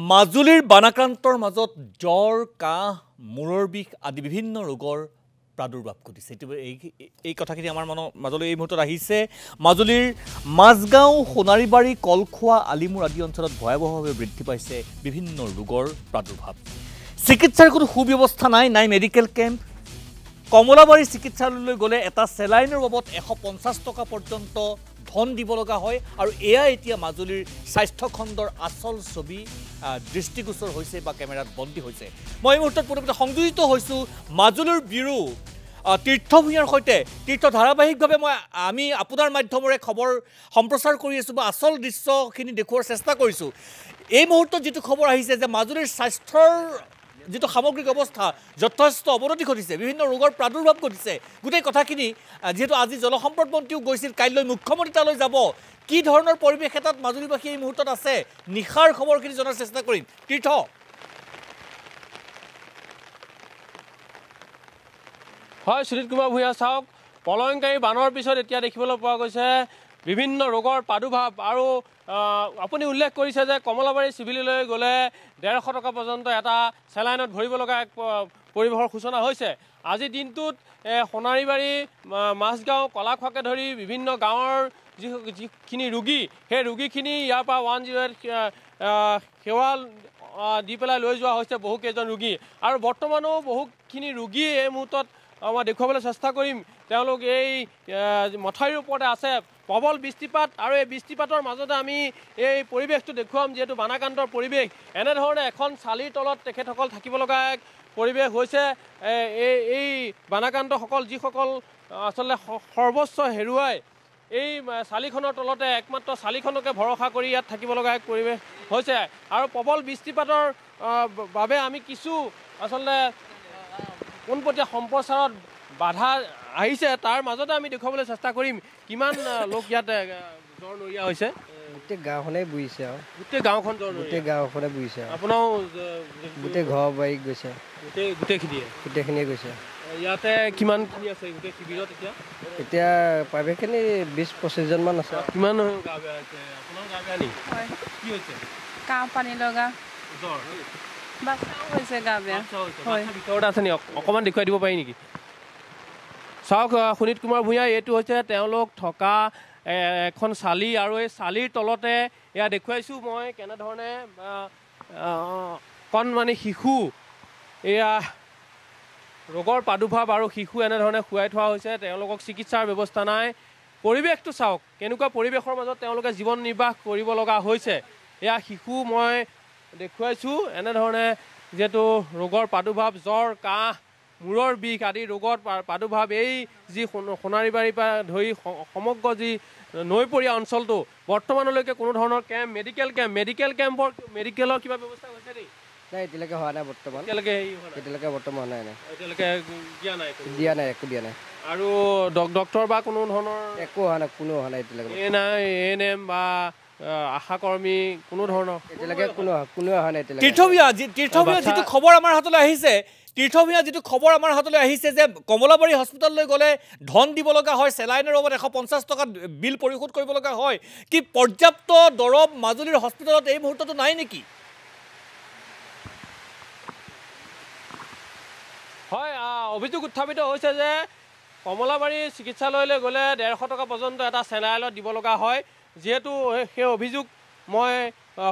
মাজুলীৰ বানাক্ৰান্তৰ মাজত জ্বৰ কাহ মূৰৰ বিষ আদি বিভিন্ন ৰোগৰ প্ৰাদুৰ্ভাৱ ঘটিছে এই কথাখিনি আমাৰ মাজলৈ এই মুহূৰ্তত আহিছে মাজুলীৰ মাজগাঁও সোণাৰীবাৰী কলখোৱা আলিমুৰ আদি অঞ্চলত ভয়াৱহভাৱে বৃদ্ধি পাইছে বিভিন্ন ৰোগৰ প্ৰাদুৰ্ভাৱ চিকিৎসাৰ কোনো সুব্যৱস্থা নাই মেডিকেল কেম্প কমলাবাৰী চিকিৎসালয়লৈ গ'লে এটা চেলাইনৰ বাবদ 150 টকা পৰ্যন্ত ধন দিব লগা হয় আৰু এয়া এতিয়া মাজুলীৰ স্বাস্থ্য খণ্ডৰ আসল ছবি দৃষ্টিগোচৰ হৈছে বা কেমেৰাত বন্দী হৈছে মই এই মুহূৰ্তত পুনৰবাৰ সংযোজিত হৈছো মাজুলীৰ ব্যুৰো তীৰ্থ ভূঞাৰ সৈতে তীৰ্থ ধাৰাবাহিকভাৱে আমি আপোনাৰ মাধ্যমেৰে খবৰ সম্প্ৰচাৰ কৰি আছো বা আসল দৃশ্যখিনি দেখুৱাৰ চেষ্টা কৰিছো এই মুহূৰ্তত যেটো খবৰ আহিছে যে মাজুলীৰ স্বাস্থ্যৰ যেটো সামগ্ৰিক অৱস্থা যথেষ্ট অৱনতি ঘটিছে বিভিন্ন ৰোগৰ প্ৰাদুৰ্ভাৱ ঘটিছে গোটেই কথাখিনি যেটো আজি জলসম্পদ মন্ত্ৰীও গৈছিল কাইলৈ মুখ্যমন্ত্ৰী তালৈ যাব কি ধৰণৰ পৰিবেশ এটাত মাজুলীবাসী এই মুহূৰ্তত আছে নিখাৰ খবৰখিনি জনাৰ চেষ্টা কৰিম তীৰ্থ হয় সুনীল কুমাৰ ভূঞা চাওক পলয়ংকাৰী বানৰ পিছত এতিয়া দেখিবলৈ পোৱা গৈছে বিভিন্ন ৰোগৰ প্ৰাদুৰ্ভাৱ আৰু আপুনি উল্লেখ কৰিছে যে কমলাবাৰী চিভিললৈ গ'লে 150 টকা পৰ্যন্ত এটা চেলাইনত ভৰিব লগা এক পৰিৱেশৰ সূচনা হৈছে আজি দিনটোত সোণাৰীবাৰী মাজগাঁও কলাখোৱাকে ধৰি বিভিন্ন গাঁৱৰ যিখিনি ৰোগী সেই ৰোগীখিনি ইয়াৰ পৰা 108 সেৱা দি পেলাই লৈ যোৱা হৈছে বহুকেইজন ৰোগী আৰু বৰ্তমানো বহুখিনি ৰোগী এই মুহূৰ্তত মই দেখুৱাবলৈ চেষ্টা কৰিম তেওঁলোক এই মথাউৰিৰ ওপৰতে আছে প্ৰবল বৃষ্টিপাত আৰু এই বৃষ্টিপাতৰ মাজতে আমি এই পৰিৱেশটো দেখুৱাম যিহেতু বানাক্ৰান্তৰ পৰিৱেশ এনেধৰণে এখন চালিৰ তলত তেখেতসকল থাকিব লগা এক পৰিৱেশ হৈছে এই বানাক্ৰান্তসকল যিসকল আচলতে সৰ্বস্ব হেৰুৱাই এই চালিখনৰ তলতে একমাত্ৰ চালিখনকে ভৰসা কৰি ইয়াত থাকিব লগা এক পৰিৱেশ হৈছে আৰু প্ৰবল বৃষ্টিপাতৰ বাবে আমি কিছু আচলতে পোনপটীয়া সম্প্ৰচাৰত বাধা আহিছে তাৰ মাজতে আমি দেখুৱাবলৈ চেষ্টা কৰিম কিমান লোক ইয়াত জ্বৰ নৰিয়া হৈছে গোটেই গাঁওখনে বুজিছে আৰু গোটেই গাঁওখন জ্বৰ গোটেই গাঁওখনে বুজিছে আপোনাৰো গোটেই ঘৰ বাৰীত গৈছে গোটেইখিনিয়ে গৈছে ইয়াতে কিমানখিনি আছে গোটেই শিবিৰত এতিয়া প্ৰাইভেটখিনি 20-25জনমান আছে কিমান গা বেয়া আছে আপোনাৰ গা বেয়া নেকি হয় কি হৈছে কাহ পানী লগা জ্বৰ বাচ্চাও হৈছে গা বেয়া হয় ভিতৰত আছে নেকি অকণমান দেখুৱাই দিব পাৰি নেকি চাওক সুনীল কুমাৰ ভূঞা এইটো হৈছে তেওঁলোক থকা এখন চালি আৰু এই চালিৰ তলতে এয়া দেখুৱাইছোঁ মই কেনেধৰণে কণমানি শিশু এয়া ৰোগৰ প্ৰাদুৰ্ভাৱ আৰু শিশু এনেধৰণে শুৱাই থোৱা হৈছে তেওঁলোকক চিকিৎসাৰ ব্যৱস্থা নাই পৰিৱেশটো চাওক কেনেকুৱা পৰিৱেশৰ মাজত তেওঁলোকে জীৱন নিৰ্বাহ কৰিব লগা হৈছে এয়া শিশু মই দেখুৱাইছোঁ এনেধৰণে যিহেতু ৰোগৰ প্ৰাদুৰ্ভাৱ জ্বৰ কাহ মূৰৰ বিষ আদি ৰোগৰ প্ৰাদুৰ্ভাৱ এই যি সোণাৰীবাৰীৰ পৰা ধৰি সমগ্ৰ যি নৈপৰীয়া অঞ্চলটো বৰ্তমানলৈকে কোনো ধৰণৰ মেডিকেলৰ কিবা ব্যৱস্থা হৈছে নেকি নাই এতিয়ালৈকে হোৱা নাই বৰ্তমান এতিয়ালৈকে বৰ্তমান নাই দিয়া নাই একো দিয়া নাই আৰু ডক্টৰ বা কোনো ধৰণৰ একো হোৱা নাই কোনো হোৱা নাই এতিয়ালৈকে ANM বা আশা কৰ্মী কোনো ধৰণৰ এতিয়ালৈকে কোনো অহা নাই তীৰ্থভূঞা যিটো খবৰ আমাৰ হাতলৈ আহিছে তীৰ্থভূঞা যিটো খবৰ আমাৰ হাতলৈ আহিছে যে কমলাবাৰী হস্পিটেললৈ গ'লে ধন দিব লগা হয় চেলাইনৰ বাবদ 150 টকা বিল পৰিশোধ কৰিব লগা হয় কি পৰ্যাপ্ত দৰৱ মাজুলীৰ হস্পিটেলত এই মুহূৰ্ততো নাই নেকি হয় অভিযোগ উত্থাপিত হৈছে যে কমলাবাৰী চিকিৎসালয়লৈ গ'লে 150 টকা পৰ্যন্ত এটা চেলাইনত দিব লগা হয় যিহেতু সেই অভিযোগ মই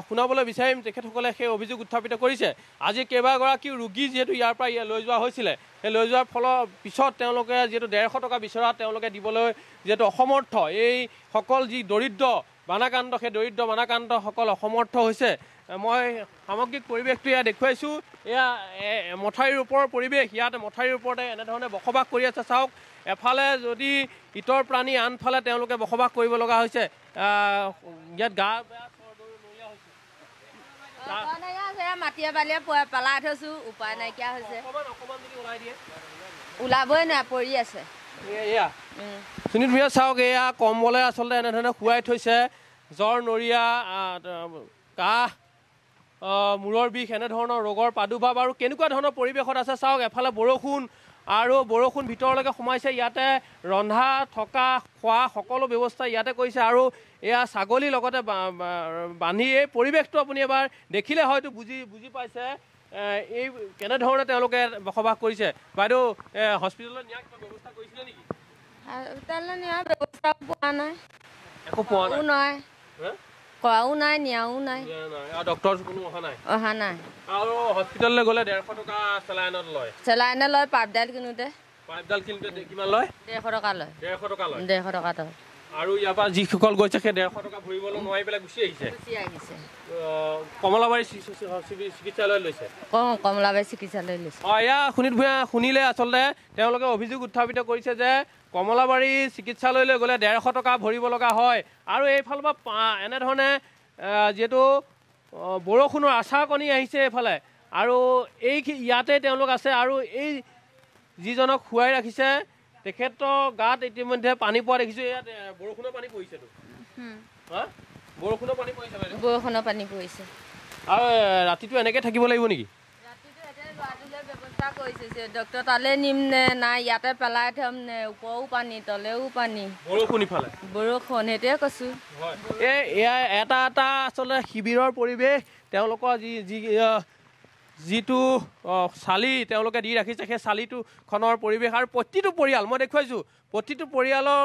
শুনাবলৈ বিচাৰিম তেখেতসকলে সেই অভিযোগ উত্থাপিত কৰিছে আজি কেইবাগৰাকী ৰোগী যিহেতু ইয়াৰ পৰা লৈ যোৱা হৈছিলে সেই লৈ যোৱাৰ ফলৰ পিছত তেওঁলোকে যিহেতু 150 টকা বিচৰা তেওঁলোকে দিবলৈ যিহেতু অসমৰ্থ এই সকল যি দৰিদ্ৰ বানাক্ৰান্ত সেই দৰিদ্ৰ বানাক্ৰান্তসকল অসমৰ্থ হৈছে মই সামগ্ৰিক পৰিৱেশটো এয়া দেখুৱাইছোঁ এয়া মথাউৰিৰ ওপৰৰ পৰিৱেশ ইয়াত মথাউৰিৰ ওপৰতে এনেধৰণে বসবাস কৰি আছে চাওক এফালে যদি ইতৰ প্ৰাণী আনফালে তেওঁলোকে বসবাস কৰিব লগা হৈছে ইয়াত গা বেয়া মাটিয়ে বালিয়ে পেলাই থৈছো উপায় নাইকিয়া হৈছে ওলাবই নাই পৰি আছে সুনীল ভূঞা চাওক এয়া কম্বলে আচলতে এনেধৰণে শুৱাই থৈছে জ্বৰ নৰিয়া কাহ মূৰৰ বিষ এনেধৰণৰ ৰোগৰ প্ৰাদুৰ্ভাৱ আৰু কেনেকুৱা ধৰণৰ পৰিৱেশত আছে চাওক এফালে বৰষুণ আৰু বৰষুণ ভিতৰলৈকে সোমাইছে ইয়াতে ৰন্ধা থকা খোৱা সকলো ব্যৱস্থা ইয়াতে কৰিছে আৰু এয়া ছাগলী লগতে বান্ধি এই পৰিৱেশটো আপুনি এবাৰ দেখিলে হয়তো বুজি পাইছে এই কেনেধৰণে তেওঁলোকে বসবাস কৰিছে বাইদেউ হস্পিটেলত নিয়াৰ কিবা ব্যৱস্থা কৰিছিলে নেকি হস্পিটেললৈ নিয়াৰ ব্যৱস্থা পোৱা নাই একো পোৱা নাই কৰাও নাই নিয়াও নাই ডক্টৰ কোনো অহা নাই আৰু হস্পিটেললৈ গ'লে 150 টকা চেলাইনত লয় পাইপডাল কিনোতে কিমান লয় 150 টকা লয় 150 টকা লয় 150 টকা লয় আৰু ইয়াৰ পৰা যিসকল গৈছে সেই 150 টকা ভৰিবলৈ নোৱাৰি পেলাই গুচি আহিছে কমলাবাৰী চিকিৎসালয়ত লৈছে কমলাবাৰী চিকিৎসালয়ত লৈছে এয়া সুনীত ভূঞা শুনিলে আচলতে তেওঁলোকে অভিযোগ উত্থাপিত কৰিছে যে কমলাবাৰী চিকিৎসালয়লৈ গ'লে 150 টকা ভৰিব লগা হয় আৰু এইফালৰ পৰা এনেধৰণে যিহেতু বৰষুণৰ আচাৰ কণী আহিছে এইফালে আৰু এই ইয়াতে তেওঁলোক আছে আৰু এই যিজনক শুৱাই ৰাখিছে তেখেতৰ গাত ইতিমধ্যে পানী পোৱা দেখিছোঁ ইয়াত বৰষুণৰ পানী পৰিছেতো বৰষুণৰ পানী পৰিছে আৰু ৰাতিটো এনেকৈ থাকিব লাগিব নেকি ব্যৱস্থা কৰিছে ডক্টৰ তালৈ নিম নে নাই ইয়াতে পেলাই থম নে ওপৰো পানী তলেও পানী বৰষুণ সেইটোৱে কৈছোঁ এয়া এটা আচলতে শিবিৰৰ পৰিৱেশ তেওঁলোকৰ যিটো চালি তেওঁলোকে দি ৰাখিছে সেই চালিটোখনৰ পৰিৱেশ আৰু প্ৰতিটো পৰিয়াল মই দেখুৱাইছোঁ প্ৰতিটো পৰিয়ালৰ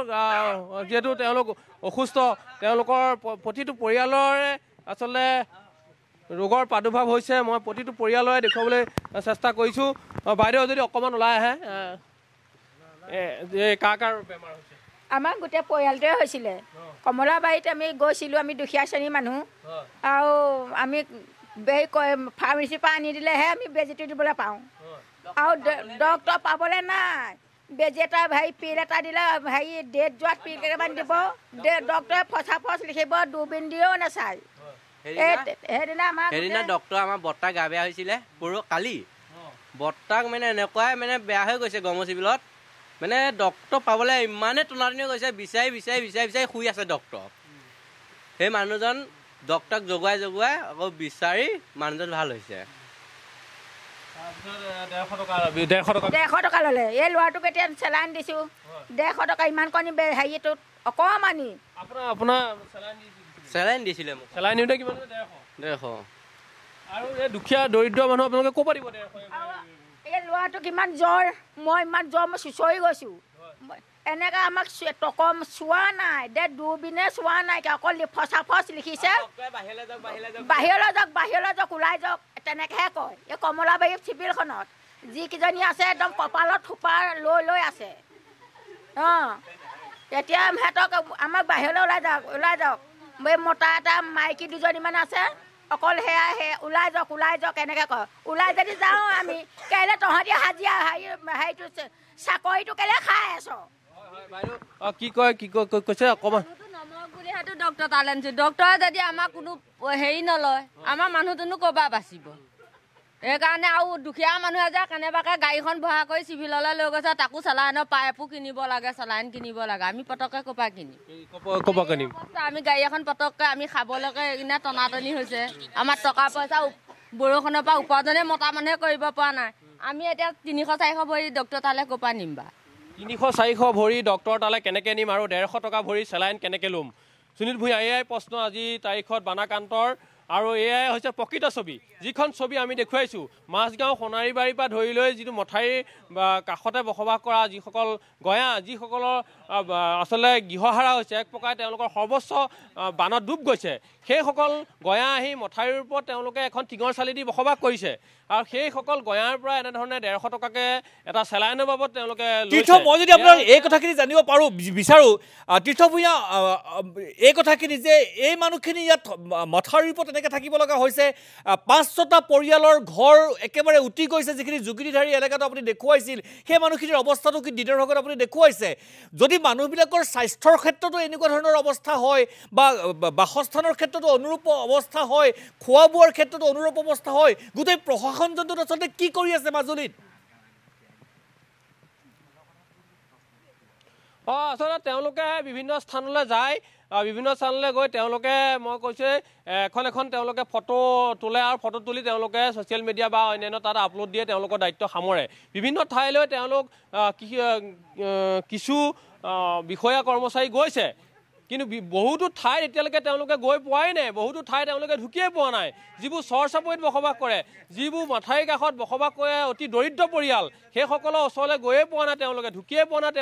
যিহেতু তেওঁলোক অসুস্থ তেওঁলোকৰ প্ৰতিটো পৰিয়ালৰে আচলতে ৰোগৰ প্ৰাদুৰ্ভাৱ হৈছে মই প্ৰতিটো পৰিয়ালৰে দেখুৱাবলৈ চেষ্টা কৰিছোঁ বাইদেউ যদি অকণমান ওলাই আহে কাৰ বেমাৰ হৈছে আমাৰ গোটেই পৰিয়ালটোৱে হৈছিলে কমলাবাৰীত আমি গৈছিলোঁ আমি দুখীয়া শ্ৰেণীৰ মানুহ আৰু আমি ফাৰ্মাচীৰ পৰা আনি দিলেহে আমি বেজীটো দিবলৈ পাওঁ আৰু ডক্টৰ পাবলৈ নাই বেজী এটা পিল এটা দিলে ডেট যোৱাত পিল কেইটামান দিব ডক্টৰে ফচা লিখিব দূৰবীণ দিও নাচায় সেইদিনা ডক্টৰ আমাৰ বৰ্তাক গা বেয়া হৈছিলে কালি বৰ্তাক মানে এনেকুৱাই মানে বেয়া হৈ গৈছে গম চিভিলত মানে ডক্টৰ পাবলৈ ইমানে টনাটনি গৈছে বিচাৰি শুই আছে ডক্টৰ সেই মানুহজন ডক্টৰক জগুৱাই আকৌ বিচাৰি মানুহজন ভাল হৈছে 150 টকা ল'লে এই ল'ৰাটোক এতিয়া চেলাইন দিছোঁ 150 টকা ইমান কণী হেৰিটোত অকণমানি চেলাইন দিছিলে মোক চেলাইন দিওঁতে কিমান 150 আৰু এই দুখীয়া দৰিদ্ৰ মানুহ আপোনালোকে ক'ৰ পৰা দিব 150 এই ল'ৰাটোক ইমান জ্বৰ মই চুঁচৰি গৈছোঁ এনেকৈ আমাক টকম চোৱা নাই দূৰবীণে চোৱা নাই অকল ফচ লিখিছে বাহিৰলৈ যাওক ওলাই যাওক তেনেকৈহে কয় এই কমলাবাৰী চিভিলখনত যিকেইজনী আছে একদম কপালত থোপা লৈ আছে এতিয়া সিহঁতক আমাক বাহিৰলৈ ওলাই যাওক এই মতা এটা মাইকী দুজনীমান আছে অকল সেয়া ওলাই যাওক এনেকৈ কয় ওলাই যদি যাওঁ আমি কেলৈ তহঁতি হাজিৰা হেৰিটো চাকৰিটো কেলৈ খাই আছ কি কৈছে অকণমান নমক বুলি সেইটো ডক্টৰ তালৈ আনিছোঁ ডক্টৰে যদি আমাক কোনো হেৰি নলয় আমাৰ মানুহজনো ক'ৰপৰা বাচিব সেইকাৰণে আৰু দুখীয়া মানুহে যে কেনেবাকৈ গাড়ীখন ভৰা কৰি চিভিললৈ লৈ গৈছে তাকো চেলাইনৰ পাইপো কিনিব লাগে চেলাইন কিনিব লাগে আমি পটককৈ ক'ৰপৰা কিনিম আমি গাড়ী এখন পটককৈ আমি খাবলৈকে এইদিনা টনাটনি হৈছে আমাৰ টকা পইচা বৰষুণৰ পৰা উপাৰ্জনে মতা মানুহে কৰিব পৰা নাই আমি এতিয়া 300-400 ভৰি ডক্টৰ তালৈ ক'ৰপৰা নিম বা 300-400 ভৰি ডক্টৰ তালৈ কেনেকৈ নিম আৰু 150 টকা ভৰি চেলাইন কেনেকৈ ল'ম সুনীল ভূঞা এয়াই প্ৰশ্ন আজি তাৰিখত বানাকান্তৰ আৰু এয়াই হৈছে প্ৰকৃত ছবি যিখন ছবি আমি দেখুৱাইছোঁ মাজগাঁও সোণাৰীবাৰীৰ পৰা ধৰি লৈ যিটো মথাউৰিৰ কাষতে বসবাস কৰা যিসকল গঞা যিসকলৰ আচলতে গৃহহাৰা হৈছে এক প্ৰকাৰে তেওঁলোকৰ সৰ্বস্ব বানত ডুব গৈছে সেইসকল গঞা আহি মথাউৰিৰ ওপৰত তেওঁলোকে এখন টিঙৰ চালি দি বসবাস কৰিছে আৰু সেইসকল গঞাৰ পৰা এনেধৰণে 150 টকাকৈ এটা চেলাইনৰ বাবদ তেওঁলোকে তীৰ্থ মই যদি আপোনাৰ এই কথাখিনি জানিব বিচাৰোঁ তীৰ্থ ভূঞা এই কথাখিনি যে এই মানুহখিনি ইয়াত মথাউৰিৰ ওপৰত এনেকৈ থাকিব লগা হৈছে 500টা পৰিয়ালৰ ঘৰ একেবাৰে উটি গৈছে যিখিনি জুগিৰিধাৰী এলেকাটো আপুনি দেখুৱাইছিল সেই মানুহখিনিৰ অৱস্থাটো কি দিনৰ ভাগত আপুনি দেখুৱাইছে যদি মানুহবিলাকৰ স্বাস্থ্যৰ ক্ষেত্ৰতো এনেকুৱা ধৰণৰ অৱস্থা হয় বা বাসস্থানৰ ক্ষেত্ৰতো অনুৰূপ অৱস্থা হয় খোৱা বোৱাৰ ক্ষেত্ৰতো অনুৰূপ অৱস্থা হয় গোটেই প্ৰশাসনজনটো আচলতে কি কৰি আছে মাজুলীত আচলতে তেওঁলোকে বিভিন্ন স্থানলৈ যায় বিভিন্ন স্থানলৈ গৈ তেওঁলোকে মই কৈছোঁ এখন তেওঁলোকে ফটো তোলে আৰু ফটো তুলি তেওঁলোকে ছ'চিয়েল মিডিয়া বা অন্যান্য তাত আপলোড দিয়ে তেওঁলোকৰ দায়িত্ব সামৰে বিভিন্ন ঠাইলৈ তেওঁলোক কিছু বিষয়া কৰ্মচাৰী গৈছে কিন্তু বহুতো ঠাইত এতিয়ালৈকে তেওঁলোকে গৈ পোৱাই নাই বহুতো ঠাই তেওঁলোকে ঢুকিয়ে পোৱা নাই যিবোৰ চৰ চাপৰিত বসবাস কৰে যিবোৰ মাথাইৰ কাষত বসবাস কৰে অতি দৰিদ্ৰ পৰিয়াল সেইসকলৰ ওচৰলৈ গৈয়ে পোৱা নাই তেওঁলোকে ঢুকিয়ে পোৱা নাই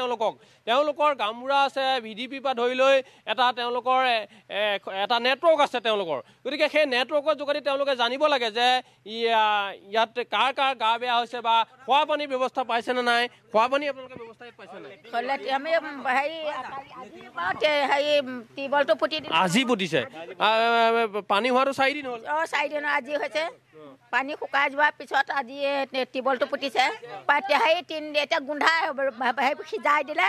তেওঁলোকৰ গামবুঢ়া আছে VDP পৰা ধৰি লৈ তেওঁলোকৰ এটা নেটৱৰ্ক আছে তেওঁলোকৰ গতিকে সেই নেটৱৰ্কৰ যোগেদি তেওঁলোকে জানিব লাগে যে ইয়াত কাৰ গা বেয়া হৈছে বা খোৱা পানীৰ ব্যৱস্থা পাইছে নে নাই খোৱা পানী আপোনালোকে ব্যৱস্থা পাইছে নাই আমি হেৰি টিউবৱেলটো পুতি দিলোঁ আজি পুতিছে পানী হোৱাটো 4 দিন হ'ল 4 দিন আজি হৈছে পানী শুকাই যোৱাৰ পিছত আজি টিউবৱেলটো পুতিছে এতিয়া গোন্ধাই সিজাই দিলে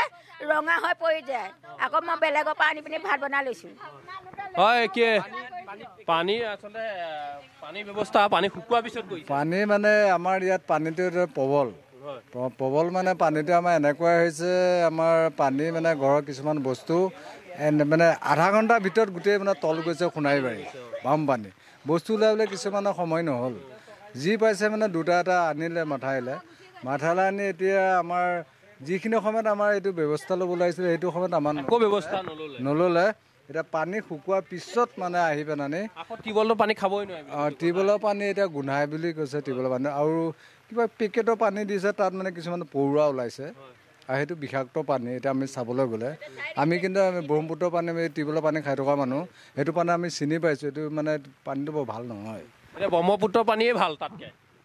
ৰঙা হৈ পৰি যায় আকৌ মই বেলেগৰ পৰা আনি পিনি ভাত বনাই লৈছোঁ হয় কি পানী আচলতে পানী ব্যৱস্থা পানী শুকোৱাৰ পিছত পানী মানে আমাৰ ইয়াত পানীটো প্ৰবল মানে পানীটো আমাৰ এনেকুৱা হৈছে আমাৰ পানী মানে ঘৰৰ কিছুমান বস্তু মানে আধা ঘণ্টাৰ ভিতৰত গোটেই মানে তল গৈছে সোণাৰীবাৰী বাম পানী বস্তু ওলাবলৈ কিছুমানৰ সময় নহ'ল যি পাইছে মানে দুটা এটা আনিলে মাথাইলৈ আনি এতিয়া আমাৰ যিখিনি সময়ত আমাৰ এইটো ব্যৱস্থা ল'ব লাগিছিলে সেইটো সময়ত আমাৰ ব্যৱস্থা নল'লে এতিয়া পানী শুকোৱাৰ পিছত মানে আহি পেলানি টিউবৱেলৰ পানী খাবই নোৱাৰে টিউবৱেলৰ পানী এতিয়া গোন্ধাই বুলি কৈছে টিউবৱেলৰ পানী আৰু কিবা পেকেটৰ পানী দিছে তাত মানে কিছুমান পৰুৱা ওলাইছে আৰু সেইটো বিষাক্ত পানী এতিয়া আমি চাবলৈ গ'লে আমি কিন্তু ব্ৰহ্মপুত্ৰ পানী আমি টিউবৱেলৰ পানী খাই থকা মানুহ সেইটো পানী আমি চিনি পাইছোঁ এইটো মানে পানীটো বৰ ভাল নহয় এতিয়া ব্ৰহ্মপুত্ৰ পানীয়ে ভাল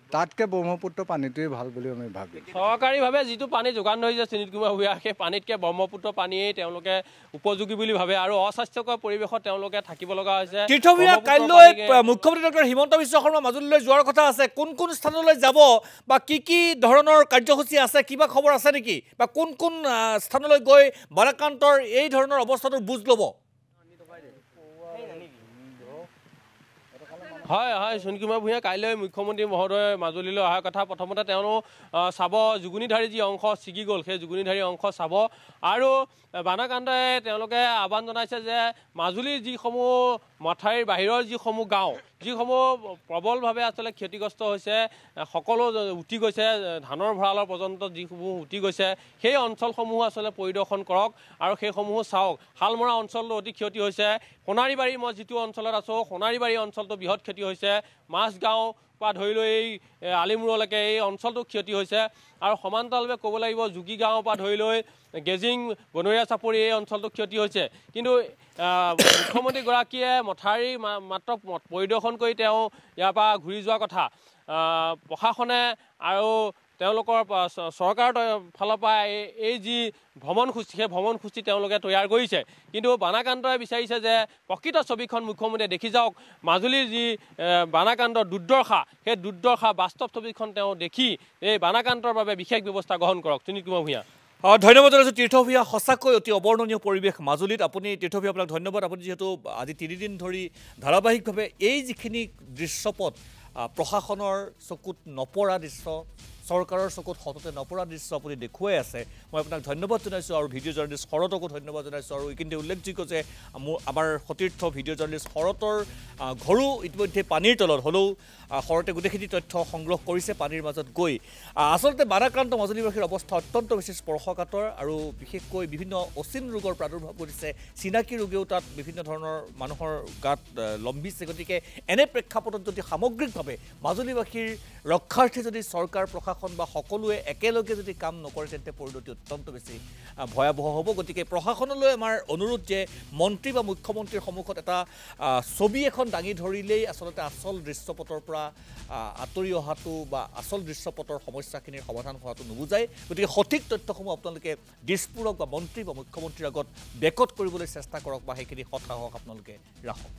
তাতকৈ ব্ৰহ্মপুত্ৰ পানীটোৱে ভাল বুলি আমি ভাবোঁ চৰকাৰীভাৱে যিটো পানী যোগান ধৰিছে সুনীল কুমাৰ ভূঞা সেই পানীতকৈ ব্ৰহ্মপুত্ৰ পানীয়েই তেওঁলোকে উপযোগী বুলি ভাবে আৰু অস্বাস্থ্যকৰ পৰিৱেশত তেওঁলোকে থাকিব লগা হৈছে তীৰ্থ ভূঞা কাইলৈ মুখ্যমন্ত্ৰী ডক্টৰ হিমন্ত বিশ্ব শৰ্মা মাজুলীলৈ যোৱাৰ কথা আছে কোন স্থানলৈ যাব বা কি ধৰণৰ কাৰ্যসূচী আছে কিবা খবৰ আছে নেকি বা কোন স্থানলৈ গৈ বাৰাকান্তৰ এই ধৰণৰ অৱস্থাটোৰ বুজ ল'ব হয় সুনীল কুমাৰ ভূঞা কাইলৈ মুখ্যমন্ত্ৰী মহোদয় মাজুলীলৈ অহাৰ কথা প্ৰথমতে তেওঁ চাব যুগুনিধাৰী যি অংশ ছিগি গ'ল সেই যুগুনিধাৰী অংশ চাব আৰু বানাকান্তই তেওঁলোকে আহ্বান জনাইছে যে মাজুলীৰ যিসমূহ মাথাইৰ বাহিৰৰ যিসমূহ গাঁও যিসমূহ প্ৰবলভাৱে আচলতে ক্ষতিগ্ৰস্ত হৈছে সকলো উটি গৈছে ধানৰ ভঁৰালৰ পৰ্যন্ত যিসমূহ উটি গৈছে সেই অঞ্চলসমূহ আচলতে পৰিদৰ্শন কৰক আৰু সেইসমূহ চাওক শালমৰা অঞ্চলটো অতি ক্ষতি হৈছে সোণাৰীবাৰী মই যিটো অঞ্চলত আছোঁ সোণাৰীবাৰী অঞ্চলটো বৃহৎ ক্ষতি হৈছে মাছগাঁও পৰা ধৰি লৈ এই আলিমূৰলৈকে এই অঞ্চলটো ক্ষতি হৈছে আৰু সমান্তৰালভাৱে ক'ব লাগিব জুগি গাঁৱৰ পৰা ধৰি লৈ গেজিং বনৰীয়া চাপৰি এই অঞ্চলটো ক্ষতি হৈছে কিন্তু মুখ্যমন্ত্ৰীগৰাকীয়ে মথাউৰি মাত্ৰ পৰিদৰ্শন কৰি তেওঁ ইয়াৰ পৰা ঘূৰি যোৱাৰ কথা প্ৰশাসনে আৰু তেওঁলোকৰ চৰকাৰৰ ফালৰ পৰা এই যি ভ্ৰমণসূচী সেই ভ্ৰমণসূচী তেওঁলোকে তৈয়াৰ কৰিছে কিন্তু বানাকান্তই বিচাৰিছে যে প্ৰকৃত ছবিখন মুখ্যমন্ত্ৰীয়ে দেখি যাওক মাজুলীৰ যি বানাকান্তৰ দুৰ্দশা সেই দুৰ্দশা বাস্তৱ ছবিখন তেওঁ দেখি এই বানাকান্তৰ বাবে বিশেষ ব্যৱস্থা গ্ৰহণ কৰক সুনীল কুমাৰ ভূঞা ধন্যবাদ জনাইছোঁ তীৰ্থ ভূঞা সঁচাকৈ অতি অবৰ্ণনীয় পৰিৱেশ মাজুলীত আপুনি তীৰ্থ ভূঞা আপোনাক ধন্যবাদ আপুনি যিহেতু আজি 3 দিন ধৰি ধাৰাবাহিকভাৱে এই যিখিনি দৃশ্যপট প্ৰশাসনৰ চকুত নপৰা দৃশ্য চৰকাৰৰ চকুত সততে নপৰা দৃশ্য আপুনি দেখুৱাই আছে মই আপোনাক ধন্যবাদ জনাইছোঁ আৰু ভিডিঅ' জাৰ্নেলিষ্ট শৰতকো ধন্যবাদ জনাইছোঁ আৰু এইখিনিতে উল্লেখযোগ্য যে আমাৰ সতীৰ্থ ভিডিঅ' জাৰ্নেলিষ্ট শৰতৰ ঘৰো ইতিমধ্যে পানীৰ তলত হ'লেও শৰতে গোটেইখিনি তথ্য সংগ্ৰহ কৰিছে পানীৰ মাজত গৈ আচলতে বানাক্ৰান্ত মাজুলীবাসীৰ অৱস্থা অত্যন্ত বেছি স্পৰ্শকাতৰ আৰু বিশেষকৈ বিভিন্ন অচিন ৰোগৰ প্ৰাদুৰ্ভাৱ ঘটিছে চিনাকি ৰোগেও তাত বিভিন্ন ধৰণৰ মানুহৰ গাত লম্বিছে গতিকে এনে প্ৰেক্ষাপটত যদি সামগ্ৰিকভাৱে মাজুলীবাসীৰ ৰক্ষাৰ্থে যদি চৰকাৰ প্ৰশাসন বা সকলোৱে একেলগে যদি কাম নকৰে তেন্তে পৰিণতি অত্যন্ত বেছি ভয়াৱহ হ'ব গতিকে প্ৰশাসনলৈ আমাৰ অনুৰোধ যে মন্ত্ৰী বা মুখ্যমন্ত্ৰীৰ সন্মুখত এটা ছবি এখন দাঙি ধৰিলেই আচলতে আচল দৃশ্যপটৰ পৰা আঁতৰি অহাটো বা আচল দৃশ্যপটৰ সমস্যাখিনিৰ সমাধান হোৱাটো নুবুজায় গতিকে সঠিক তথ্যসমূহ আপোনালোকে দিছপুৰক বা মন্ত্ৰী বা মুখ্যমন্ত্ৰীৰ আগত বেকত কৰিবলৈ চেষ্টা কৰক বা সেইখিনি সাহস আপোনালোকে ৰাখক